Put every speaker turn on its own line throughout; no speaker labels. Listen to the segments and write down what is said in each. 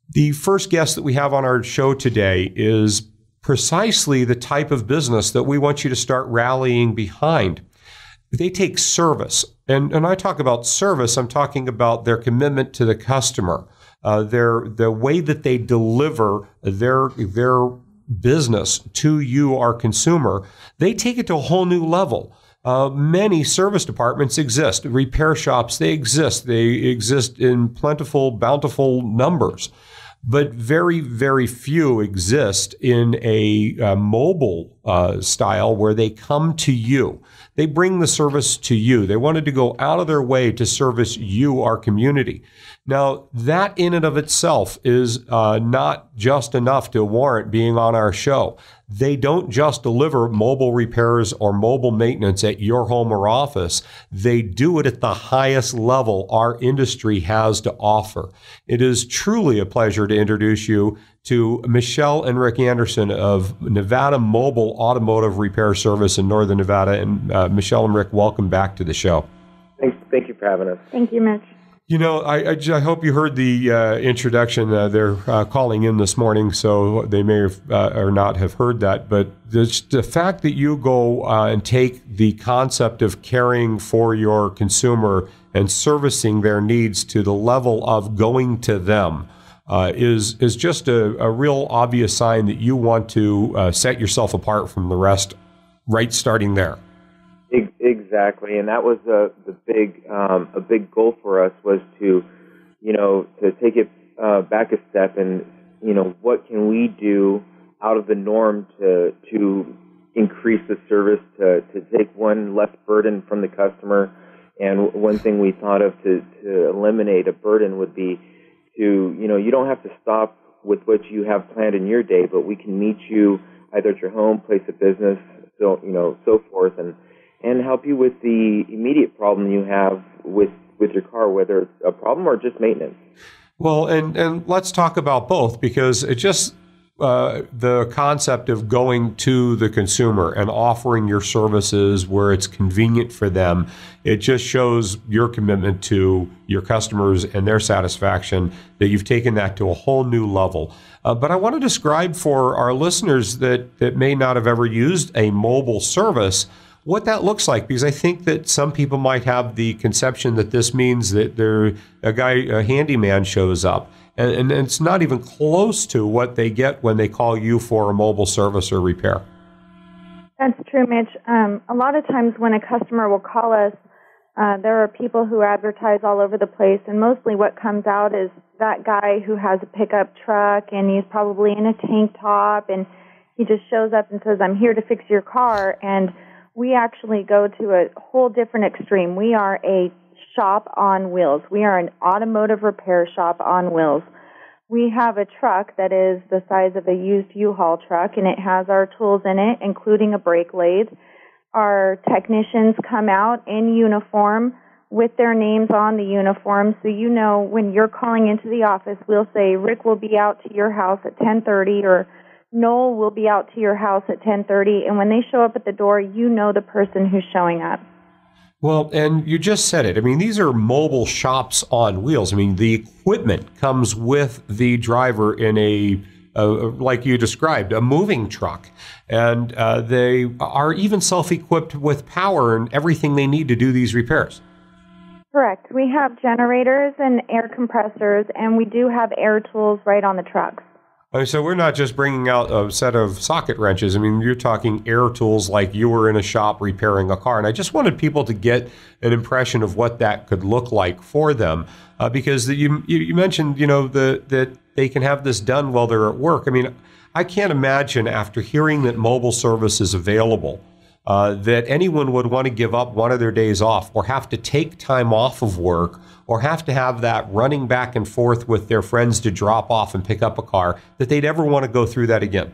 The first guest that we have on our show today is precisely the type of business that we want you to start rallying behind. They take service. And I talk about service, I'm talking about their commitment to the customer, the way that they deliver their business to you, our consumer. They take it to a whole new level. Many service departments exist. Repair shops, they exist. They exist in plentiful, bountiful numbers. But very, very few exist in a mobile style where they come to you. They bring the service to you. They wanted to go out of their way to service you, our community. Now, that in and of itself is not just enough to warrant being on our show. They don't just deliver mobile repairs or mobile maintenance at your home or office. They do it at the highest level our industry has to offer. It is truly a pleasure to introduce you to Michelle and Rick Anderson of Nevada Mobile Automotive Repair Service in Northern Nevada. And Michelle and Rick, welcome back to the show.
Thank you for having us.
Thank you, Mitch.
You know, I hope you heard the introduction. They're calling in this morning, so they may have, or not have heard that. But the fact that you go and take the concept of caring for your consumer and servicing their needs to the level of going to them is just a real obvious sign that you want to set yourself apart from the rest, right starting there.
Exactly, and that was a big goal for us, was to take it back a step, and what can we do out of the norm to increase the service, to take one less burden from the customer. And one thing we thought of to eliminate a burden would be to you don't have to stop with what you have planned in your day, but we can meet you either at your home, place of business, so forth, and help you with the immediate problem you have with your car, whether it's a problem or just maintenance.
Well, and let's talk about both, because it just the concept of going to the consumer and offering your services where it's convenient for them, it just shows your commitment to your customers and their satisfaction, that you've taken that to a whole new level. But I want to describe for our listeners that may not have ever used a mobile service what that looks like, because I think that some people might have the conception that this means that a handyman shows up, and it's not even close to what they get when they call you for a mobile service or repair.
That's true, Mitch. A lot of times when a customer will call us, there are people who advertise all over the place, and mostly what comes out is that guy who has a pickup truck, and he's probably in a tank top, and he just shows up and says, "I'm here to fix your car." And we actually go to a whole different extreme. We are a shop on wheels. We are an automotive repair shop on wheels. We have a truck that is the size of a used U-Haul truck, and it has our tools in it, including a brake lathe. Our technicians come out in uniform with their names on the uniform, so when you're calling into the office, we'll say, "Rick will be out to your house at 10:30, or Noel will be out to your house at 10:30, and when they show up at the door, the person who's showing up.
Well, and you just said it. I mean, these are mobile shops on wheels. I mean, the equipment comes with the driver in like you described, a moving truck. And they are even self-equipped with power and everything they need to do these repairs.
Correct. We have generators and air compressors, and we do have air tools right on the trucks.
So we're not just bringing out a set of socket wrenches. I mean, you're talking air tools like you were in a shop repairing a car. And I just wanted people to get an impression of what that could look like for them, because you mentioned, that they can have this done while they're at work. I mean, I can't imagine, after hearing that mobile service is available, that anyone would want to give up one of their days off, or have to take time off of work, or have to have that running back and forth with their friends to drop off and pick up a car, that they'd ever want to go through that again.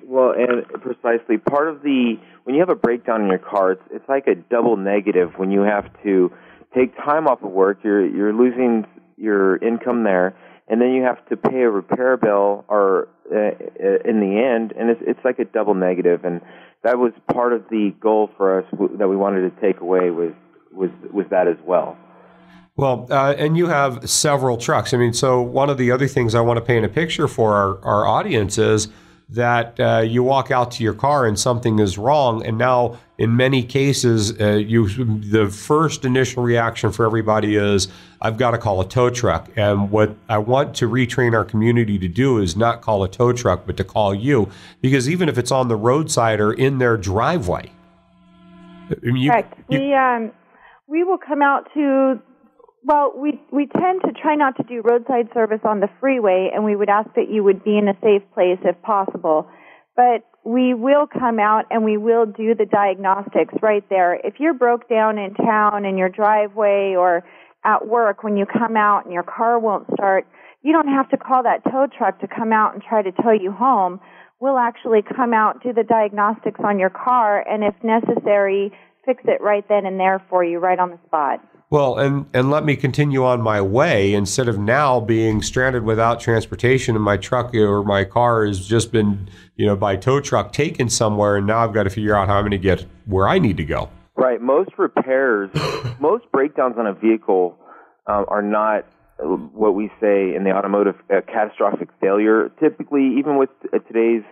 Well, and precisely, part of when you have a breakdown in your car, it's like a double negative. When you have to take time off of work, you're losing your income there, and then you have to pay a repair bill or in the end, and it's like a double negative. And that was part of the goal for us that we wanted to take away was that as well.
Well, and you have several trucks. I mean, so one of the other things I want to paint a picture for our audience is that you walk out to your car and something is wrong. And now, in many cases, the first initial reaction for everybody is, I've got to call a tow truck. And what I want to retrain our community to do is not call a tow truck, but to call you. Because even if it's on the roadside or in their driveway.
Correct. We will come out to... Well, we tend to try not to do roadside service on the freeway, and we would ask that you would be in a safe place if possible. But we will come out and we will do the diagnostics right there. If you're broke down in town in your driveway or at work when you come out and your car won't start, you don't have to call that tow truck to come out and try to tow you home. We'll actually come out, do the diagnostics on your car, and if necessary, fix it right then and there for you right on the spot.
Well, and let me continue on my way instead of now being stranded without transportation and my truck or my car has just been, by tow truck taken somewhere, and now I've got to figure out how I'm going to get where I need to go.
Right. Most repairs, most breakdowns on a vehicle are not what we say in the automotive catastrophic failure. Typically, even with today's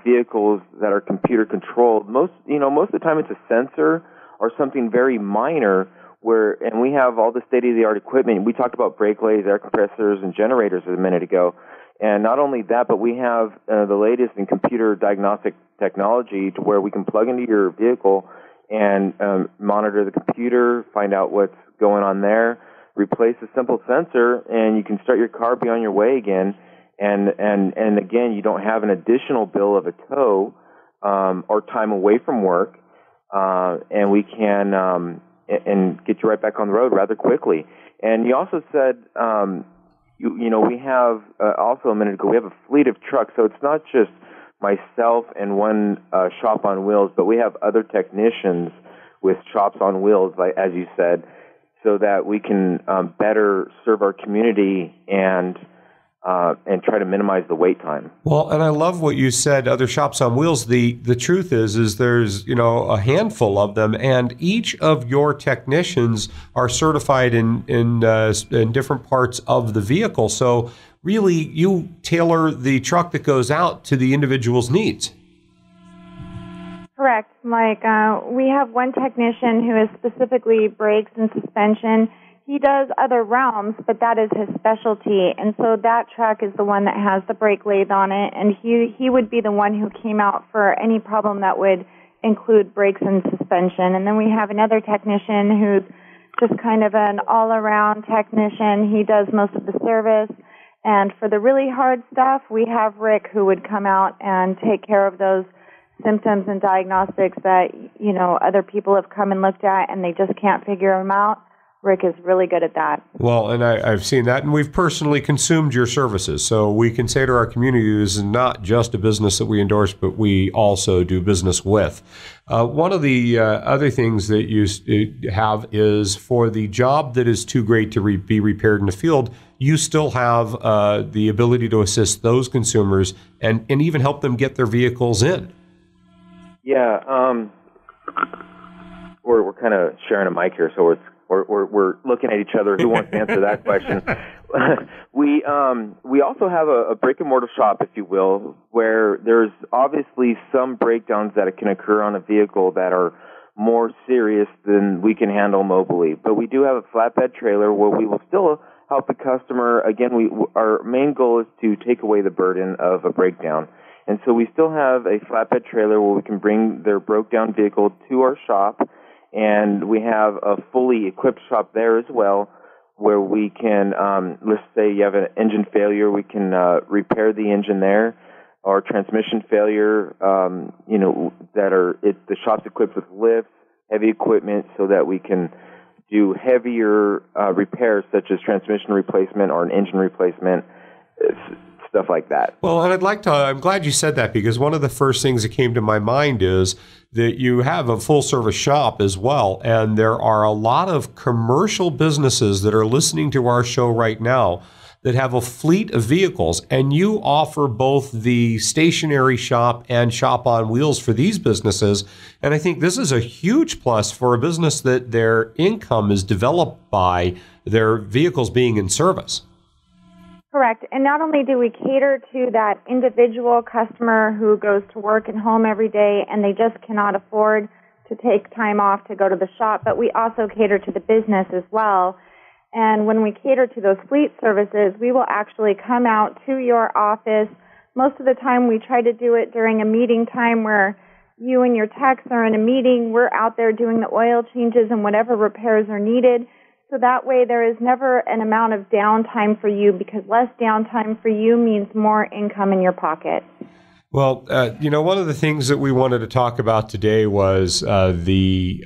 vehicles that are computer controlled, most of the time it's a sensor or something very minor. And we have all the state-of-the-art equipment. We talked about brake lathes, air compressors, and generators a minute ago. And not only that, but we have the latest in computer diagnostic technology to where we can plug into your vehicle and monitor the computer, find out what's going on there, replace a simple sensor, and you can start your car, be on your way again. And again, you don't have an additional bill of a tow or time away from work, and we can... and get you right back on the road rather quickly. And you also said, we have, also a minute ago, we have a fleet of trucks. So it's not just myself and one shop on wheels, but we have other technicians with shops on wheels, like as you said, so that we can better serve our community and try to minimize the wait time.
Well, and I love what you said, other shops on wheels. The truth is there's, a handful of them, and each of your technicians are certified in different parts of the vehicle. So really, you tailor the truck that goes out to the individual's needs.
Correct. Like, we have one technician who is specifically brakes and suspension. He does other realms, but that is his specialty, and so that truck is the one that has the brake lathe on it, and he would be the one who came out for any problem that would include brakes and suspension. And then we have another technician who's just kind of an all-around technician. He does most of the service, and for the really hard stuff, we have Rick who would come out and take care of those symptoms and diagnostics that, other people have come and looked at and they just can't figure them out. Rick is really good at that.
Well, and I've seen that, and we've personally consumed your services. So we can say to our community, this is not just a business that we endorse, but we also do business with. One of the other things that you have is for the job that is too great to be repaired in the field, you still have the ability to assist those consumers and even help them get their vehicles in. Yeah,
we're kind of sharing a mic here, so we're looking at each other. Who wants to answer that question? We also have a brick and mortar shop, if you will, where there's obviously some breakdowns that can occur on a vehicle that are more serious than we can handle mobily. But we do have a flatbed trailer where we will still help the customer. Again, our main goal is to take away the burden of a breakdown. And so we still have a flatbed trailer where we can bring their broke down vehicle to our shop. And we have a fully equipped shop there as well, where we can, let's say you have an engine failure, we can repair the engine there, or transmission failure, the shop's equipped with lifts, heavy equipment, so that we can do heavier repairs such as transmission replacement or an engine replacement, stuff like that.
Well, and I'm glad you said that, because one of the first things that came to my mind is that you have a full service shop as well. And there are a lot of commercial businesses that are listening to our show right now that have a fleet of vehicles, and you offer both the stationary shop and shop on wheels for these businesses. And I think this is a huge plus for a business that their income is developed by their vehicles being in service.
Correct. And not only do we cater to that individual customer who goes to work and home every day and they just cannot afford to take time off to go to the shop, but we also cater to the business as well. And when we cater to those fleet services, we will actually come out to your office. Most of the time we try to do it during a meeting time where you and your techs are in a meeting. We're out there doing the oil changes and whatever repairs are needed. So that way there is never an amount of downtime for you, because less downtime for you means more income in your pocket.
Well, one of the things that we wanted to talk about today was the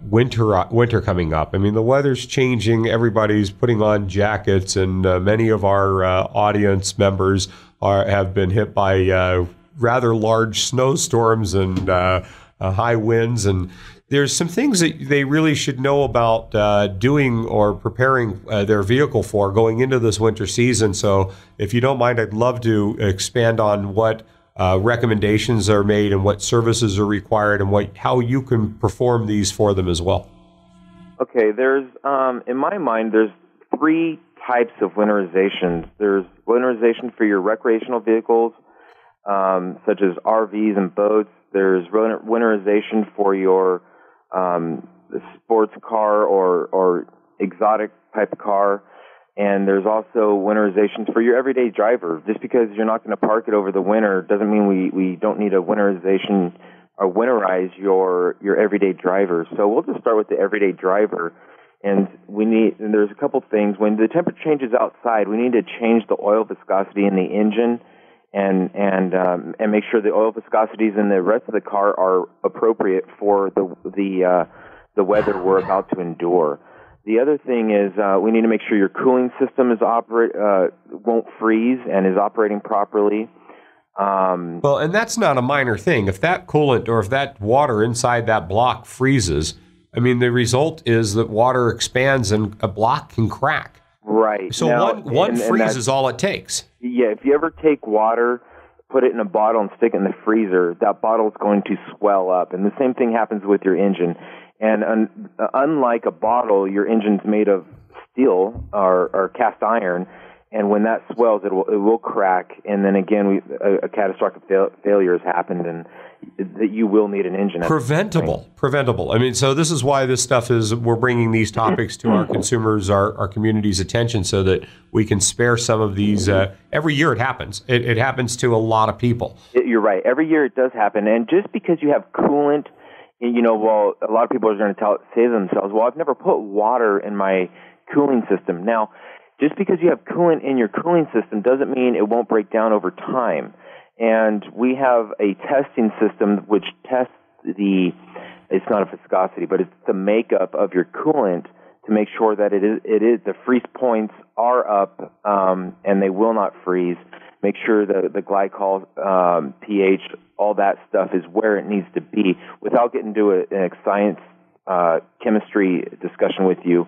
winter coming up. I mean, the weather's changing. Everybody's putting on jackets, and many of our audience members have been hit by rather large snowstorms and high winds. And there's some things that they really should know about doing or preparing their vehicle for going into this winter season. So if you don't mind, I'd love to expand on what recommendations are made and what services are required and how you can perform these for them as well.
Okay, there's in my mind, there's three types of winterization. There's winterization for your recreational vehicles, such as RVs and boats. There's winterization for your sports car or exotic type car. And there's also winterizations for your everyday driver. Just because you're not going to park it over the winter doesn't mean we don't need a winterization or winterize your everyday driver. So we'll just start with the everyday driver. And there's a couple things. When the temperature changes outside, we need to change the oil viscosity in the engine and make sure the oil viscosities in the rest of the car are appropriate for the weather we're about to endure. The other thing is we need to make sure your cooling system won't freeze and is operating properly.
Well, and that's not a minor thing. If that coolant or if that water inside that block freezes, I mean, the result is that water expands and a block can crack.
Right.
So now, one freeze is all it takes.
Yeah, if you ever take water, put it in a bottle and stick it in the freezer, that bottle is going to swell up. And the same thing happens with your engine. And unlike a bottle, your engine's made of steel or cast iron, and when that swells, it will crack. And then again, a catastrophic failure has happened, and that you will need an engine.
Preventable. I mean, so this is why this stuff we're bringing these topics to our consumers, our community's attention, so that we can spare some of these. Every year it happens. It happens to a lot of people.
You're right. Every year it does happen, and just because you have coolant. Well, a lot of people are going to say to themselves, well, I've never put water in my cooling system. Now, just because you have coolant in your cooling system doesn't mean it won't break down over time. And we have a testing system which tests it's not a viscosity, but it's the makeup of your coolant to make sure that it is the freeze points are up and they will not freeze. Make sure the glycol, pH, all that stuff is where it needs to be. Without getting into a science chemistry discussion with you,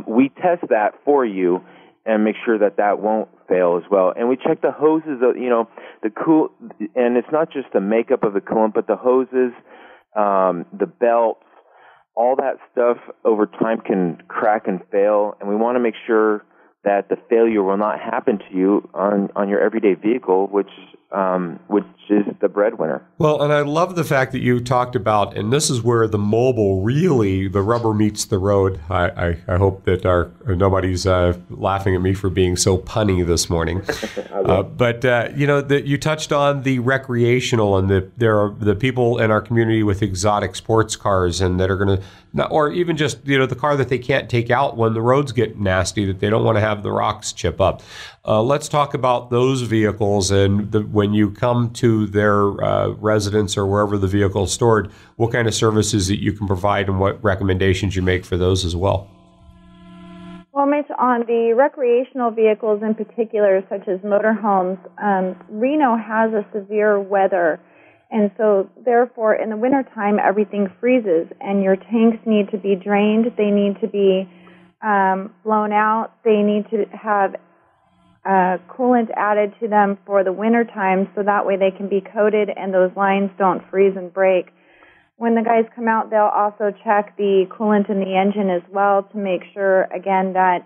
we test that for you and make sure that won't fail as well. And we check the hoses, and it's not just the makeup of the coolant, but the hoses, the belts, all that stuff over time can crack and fail. And we want to make sure that the failure will not happen to you on your everyday vehicle, which is the breadwinner.
Well, and I love the fact that you talked about, and this is where the mobile really, the rubber meets the road. I hope that nobody's laughing at me for being so punny this morning. But you touched on the recreational, and there are the people in our community with exotic sports cars, and that are going to, or even just the car that they can't take out when the roads get nasty, that they don't want to have the rocks chip up. Let's talk about those vehicles, and when you come to their residence or wherever the vehicle is stored, what kind of services that you can provide and what recommendations you make for those as well.
Well, Mitch, on the recreational vehicles in particular, such as motorhomes, Reno has a severe weather. And so, therefore, in the wintertime, everything freezes, and your tanks need to be drained. They need to be blown out. They need to have coolant added to them for the winter time, so that way they can be coated and those lines don't freeze and break. When the guys come out, they'll also check the coolant in the engine as well to make sure, again, that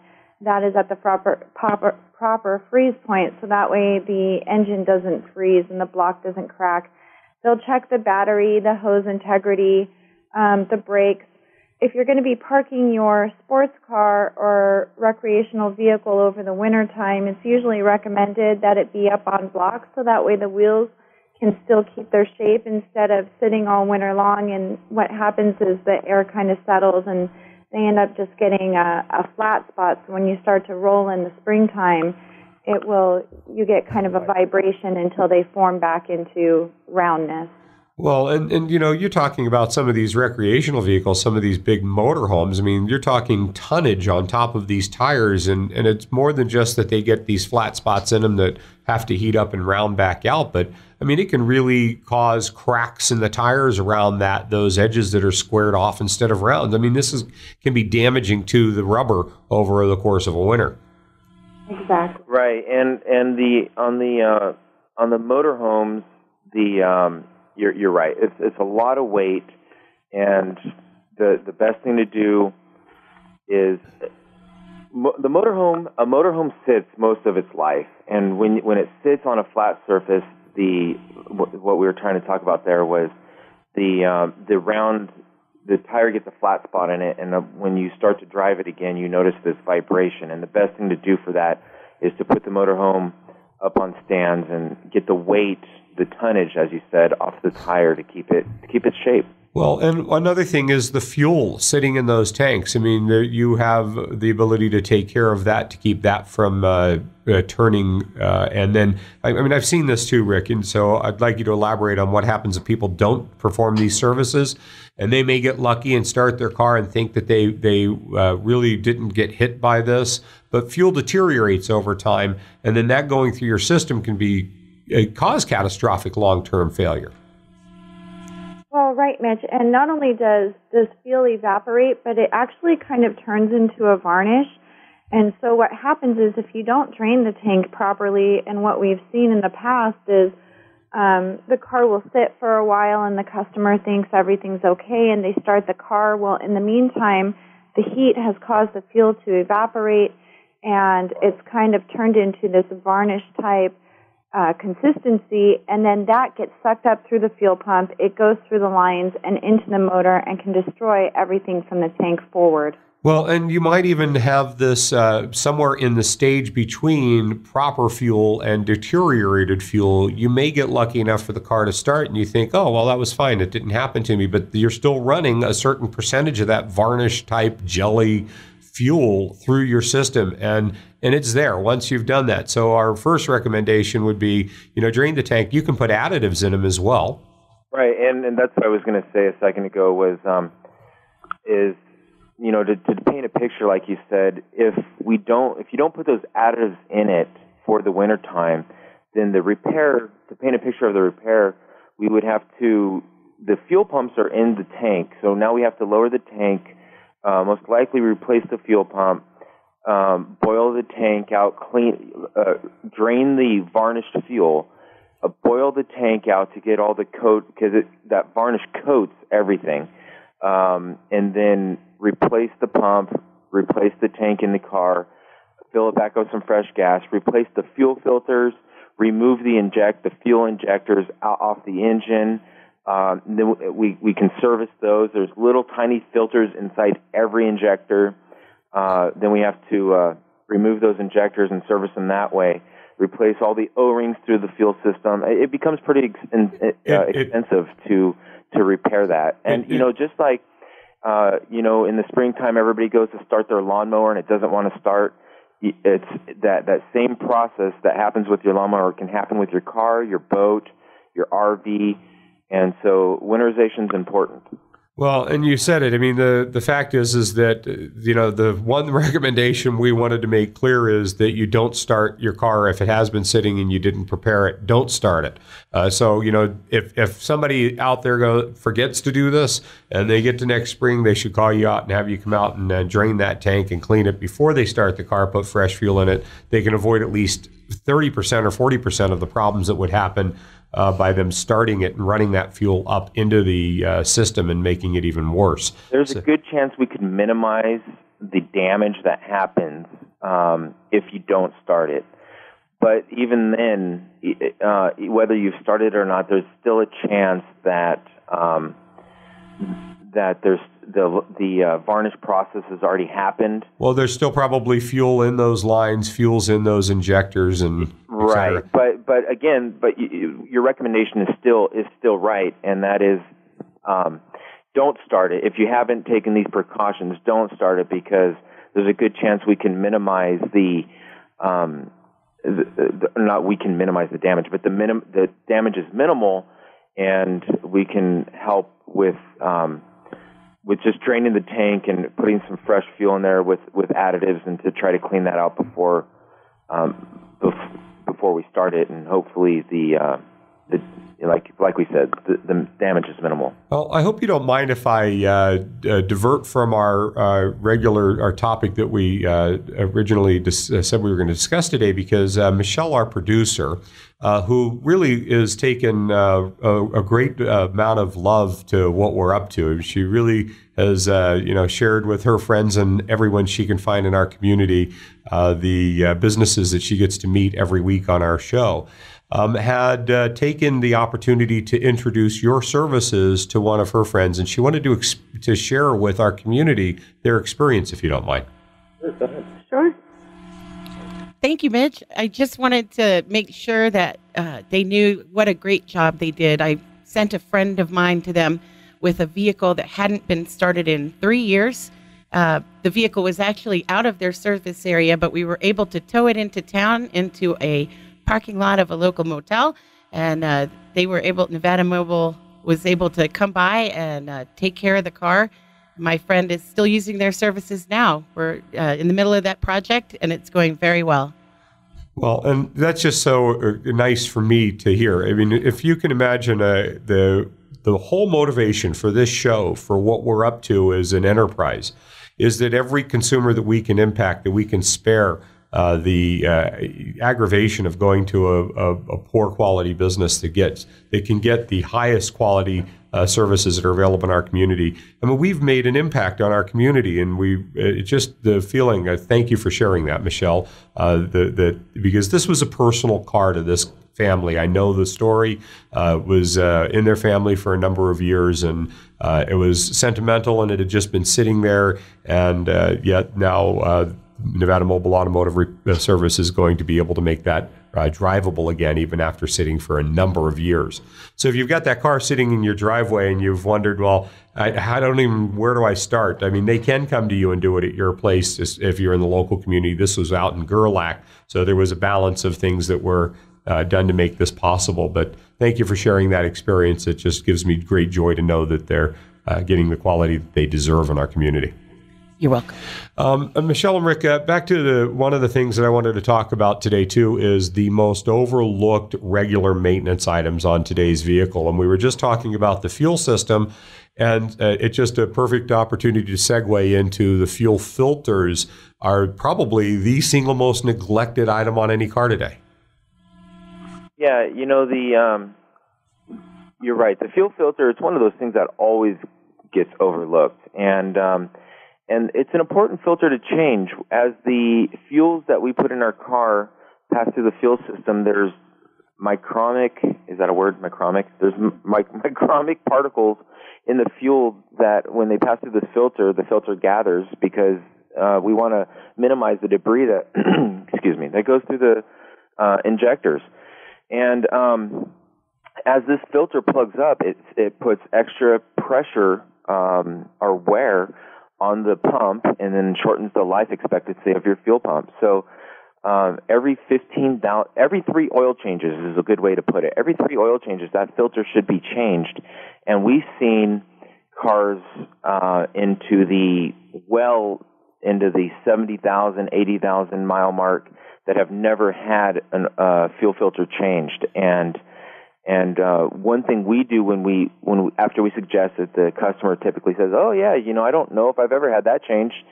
is at the proper freeze point, so that way the engine doesn't freeze and the block doesn't crack. They'll check the battery, the hose integrity, the brakes. If you're going to be parking your sports car or recreational vehicle over the winter time, it's usually recommended that it be up on blocks so that way the wheels can still keep their shape instead of sitting all winter long. And what happens is the air kind of settles and they end up just getting a flat spot. So when you start to roll in the springtime, you get kind of a vibration until they form back into roundness.
Well, and you're talking about some of these recreational vehicles, some of these big motorhomes. I mean, you're talking tonnage on top of these tires, and it's more than just that they get these flat spots in them that have to heat up and round back out. But, I mean, it can really cause cracks in the tires around those edges that are squared off instead of round. I mean, can be damaging to the rubber over the course of a winter.
Exactly.
Right, and on the motorhomes, You're right. It's a lot of weight, and the best thing to do is a motorhome sits most of its life, and when it sits on a flat surface, what we were trying to talk about there was the tire gets a flat spot in it, and when you start to drive it again, you notice this vibration, and the best thing to do for that is to put the motorhome up on stands and get the weight, the tonnage, as you said, off the tire to keep its shape.
Well, and another thing is the fuel sitting in those tanks. I mean, you have the ability to take care of that to keep that from turning. And then, I mean, I've seen this too, Rick, and so I'd like you to elaborate on what happens if people don't perform these services. And they may get lucky and start their car and think that they really didn't get hit by this, but fuel deteriorates over time, and then that going through your system can cause catastrophic long-term failure.
Well, right, Mitch. And not only does fuel evaporate, but it actually kind of turns into a varnish. And so what happens is if you don't drain the tank properly, and what we've seen in the past is the car will sit for a while and the customer thinks everything's okay and they start the car. Well, in the meantime, the heat has caused the fuel to evaporate and it's kind of turned into this varnish type consistency, and then that gets sucked up through the fuel pump. It goes through the lines and into the motor and can destroy everything from the tank forward.
Well, and you might even have this somewhere in the stage between proper fuel and deteriorated fuel. You may get lucky enough for the car to start and you think, oh, well, that was fine. It didn't happen to me. But you're still running a certain percentage of that varnish type jelly fuel through your system. And it's there once you've done that. So our first recommendation would be, drain the tank. You can put additives in them as well.
Right. And that's what I was going to say a second ago was, to paint a picture, like you said, if you don't put those additives in it for the winter time, then to paint a picture of the repair, we would have the fuel pumps are in the tank. So now we have to lower the tank, most likely replace the fuel pump, boil the tank out, drain the varnished fuel, boil the tank out to get all the coat, because that varnish coats everything, and then replace the pump, replace the tank in the car, fill it back up with some fresh gas, replace the fuel filters, remove the fuel injectors off the engine. Then we can service those. There's little tiny filters inside every injector. Then we have to remove those injectors and service them that way. Replace all the O-rings through the fuel system. It becomes pretty expensive to repair that. And just like in the springtime, everybody goes to start their lawnmower and it doesn't want to start. It's that same process that happens with your lawnmower can happen with your car, your boat, your RV. And so winterization is important.
Well, and you said it. I mean, the fact is that, the one recommendation we wanted to make clear is that you don't start your car if it has been sitting and you didn't prepare it. Don't start it. So, if somebody out there forgets to do this and they get to next spring, they should call you out and have you come out and drain that tank and clean it before they start the car, put fresh fuel in it. They can avoid at least 30% or 40% of the problems that would happen by them starting it and running that fuel up into the system and making it even worse.
There's a good chance we could minimize the damage that happens if you don't start it. But even then, whether you've started or not, there's still a chance that that there's the varnish process has already happened.
Well, there's still probably fuel in those lines, fuels in those injectors, and
right. But again, your recommendation is still right, and that is don't start it if you haven't taken these precautions. Don't start it because there's a good chance we can minimize not we can minimize the damage, but the damage is minimal, and we can help with just draining the tank and putting some fresh fuel in there with additives, and to try to clean that out before we start it, and hopefully like we said, the damage is minimal.
Well, I hope you don't mind if I divert from our topic that we originally said we were going to discuss today, because Michelle, our producer, who really is taken a great amount of love to what we're up to. She really has, shared with her friends and everyone she can find in our community the businesses that she gets to meet every week on our show. Had taken the opportunity to introduce your services to one of her friends, and she wanted to share with our community their experience, if you don't mind.
Sure.
Thank you, Mitch. I just wanted to make sure that they knew what a great job they did. I sent a friend of mine to them with a vehicle that hadn't been started in 3 years. The vehicle was actually out of their service area, but we were able to tow it into town, into a parking lot of a local motel, and Nevada Mobile was able to come by and take care of the car. My friend is still using their services now. We're in the middle of that project, and it's going very well.
Well, and that's just so nice for me to hear. I mean, if you can imagine the whole motivation for this show, for what we're up to as an enterprise, is that every consumer that we can impact, that we can spare the aggravation of going to a poor quality business that can get the highest quality services that are available in our community. I mean, we've made an impact on our community, and just the feeling. Thank you for sharing that, Michelle. Because this was a personal car to this family. I know the story was in their family for a number of years, and it was sentimental, and it had just been sitting there, and yet now Nevada Mobile Automotive Service is going to be able to make that drivable again, even after sitting for a number of years. So if you've got that car sitting in your driveway and you've wondered, well, where do I start? I mean, they can come to you and do it at your place if you're in the local community. This was out in Gerlach, so there was a balance of things that were done to make this possible. But thank you for sharing that experience. It just gives me great joy to know that they're getting the quality that they deserve in our community.
You're welcome.
Michelle and Rick, back to one of the things that I wanted to talk about today, too, is the most overlooked regular maintenance items on today's vehicle. And we were just talking about the fuel system, and it's just a perfect opportunity to segue into the fuel filters are probably the single most neglected item on any car today.
Yeah, you're right. The fuel filter, it's one of those things that always gets overlooked. And it's an important filter to change. As the fuels that we put in our car pass through the fuel system, there's micromic, is that a word, micromic? There's micromic particles in the fuel that when they pass through the filter gathers, because we want to minimize the debris that, that goes through the injectors. And as this filter plugs up, it puts extra pressure or wear on the pump, and then shortens the life expectancy of your fuel pump. So every 3 oil changes is a good way to put it. Every 3 oil changes, that filter should be changed. And we've seen cars into the 70,000, 80,000 mile mark that have never had a fuel filter changed. And one thing we do after we suggest it, the customer typically says, "Oh yeah, I don't know if I've ever had that changed."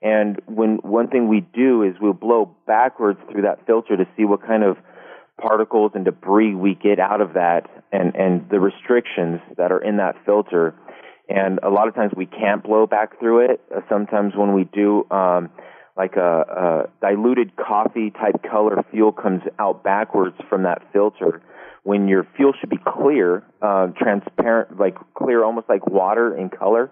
And one thing we do is we'll blow backwards through that filter to see what kind of particles and debris we get out of that, and the restrictions that are in that filter. And a lot of times we can't blow back through it. Sometimes when we do, like a diluted coffee type color fuel comes out backwards from that filter, when your fuel should be clear, transparent, like clear, almost like water in color.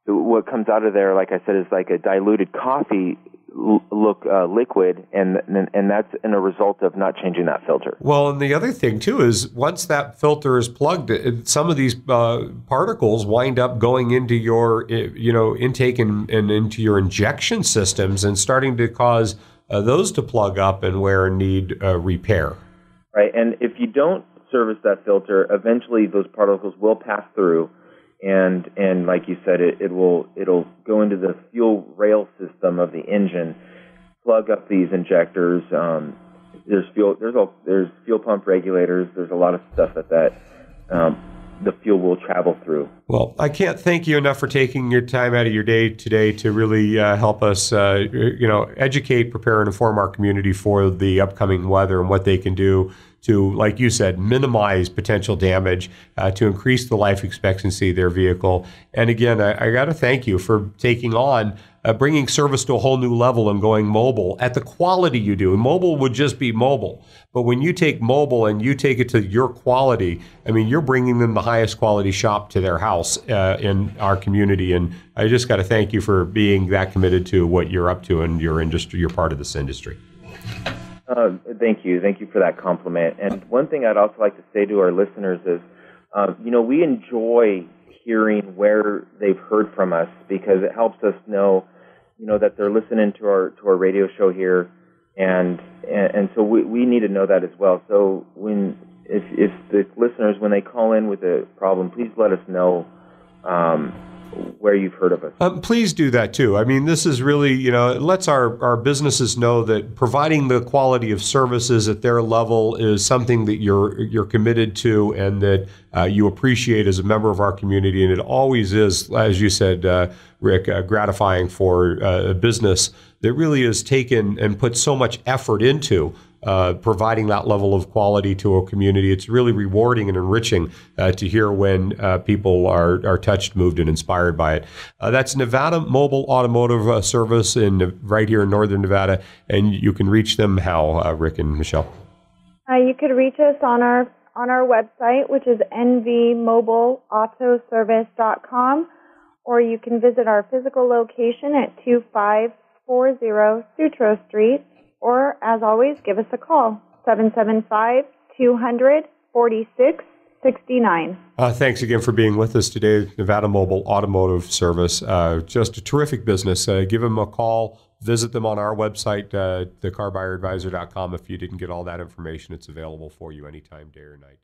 What comes out of there, like I said, is like a diluted coffee look liquid, and that's in a result of not changing that filter.
Well, and the other thing too is once that filter is plugged, some of these particles wind up going into your intake and into your injection systems and starting to cause those to plug up and wear and need repair.
Right, and if you don't service that filter, eventually those particles will pass through. And like you said, it'll go into the fuel rail system of the engine, plug up these injectors. There's fuel pump regulators. There's a lot of stuff that the fuel will travel through.
Well, I can't thank you enough for taking your time out of your day today to really help us, educate, prepare, and inform our community for the upcoming weather and what they can do to, like you said, minimize potential damage, to increase the life expectancy of their vehicle. And again, I got to thank you for taking on bringing service to a whole new level and going mobile at the quality you do. Mobile would just be mobile. But when you take mobile and you take it to your quality, I mean, you're bringing them the highest quality shop to their house in our community. And I just got to thank you for being that committed to what you're up to in your industry. You're part of this industry.
Thank you. Thank you for that compliment. And one thing I'd also like to say to our listeners is, we enjoy hearing where they've heard from us, because it helps us know, that they're listening to our radio show here, and so we need to know that as well. So if the listeners, when they call in with a problem, please let us know where you've heard of us.
Please do that too. I mean, this is really, it lets our businesses know that providing the quality of services at their level is something that you're committed to and that you appreciate as a member of our community. And it always is, as you said, Rick, gratifying for a business that really has taken and put so much effort into providing that level of quality to a community. It's really rewarding and enriching to hear when people are touched, moved, and inspired by it. That's Nevada Mobile Automotive Service right here in Northern Nevada. And you can reach them how, Rick and Michelle?
You could reach us on our website, which is nvmobileautoservice.com, or you can visit our physical location at 2540 Sutro Street. Or, as always, give us a call, 775-200-4669.
Thanks again for being with us today, Nevada Mobile Automotive Service. Just a terrific business. Give them a call. Visit them on our website, thecarbuyeradvisor.com. If you didn't get all that information, it's available for you anytime, day or night.